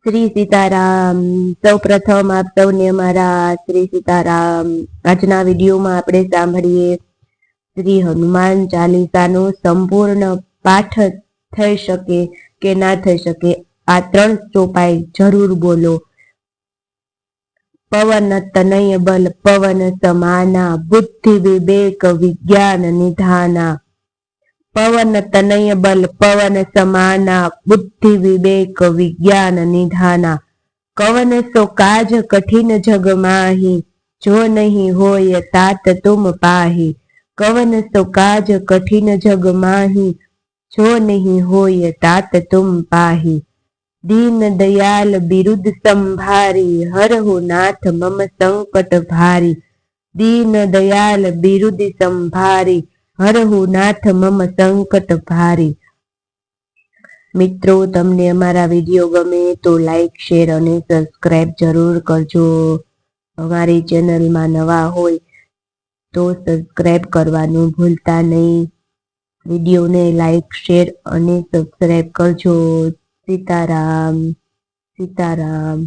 શ્રી સીતારામ। સૌ પ્રથમ આપ સૌને અમારા શ્રી સીતારામ। આજના વિડીયોમાં આપણે સાંભળીએ શ્રી હનુમાન ચાલીસાનો સંપૂર્ણ પાઠ થઈ શકે કે ના થઈ શકે આ 3 ચોપાઈ જરૂર બોલો। પવન તનય બલ પવન સમાના બુદ્ધિ વિવેક વિज्ञान निधाना। पवन तनय बल पवन समाना बुद्धि विवेक विज्ञान निधाना। कवन सो काज कठिन जग माही जो नहीं होय तात तुम पाही। कवन सो काज कठिन जग माही जो नहीं होय तात तुम पाही। दीन दयाल बिरुद संभारी हरहु नाथ मम संकट भारी। दीन दयाल बिरुद संभारी हरहु नाथ मम संकट भारी। મિત્રો તમને અમારા વિડીયો ગમે તો લાઈક શેર અને સબસ્ક્રાઇબ જરૂર કરજો। અમારી ચેનલમાં નવા હોય તો સબસ્ક્રાઇબ કરવાનું ભૂલતા નહીં। વિડીયોને લાઈક શેર અને સબસ્ક્રાઇબ કરજો। સીતારામ સીતારામ।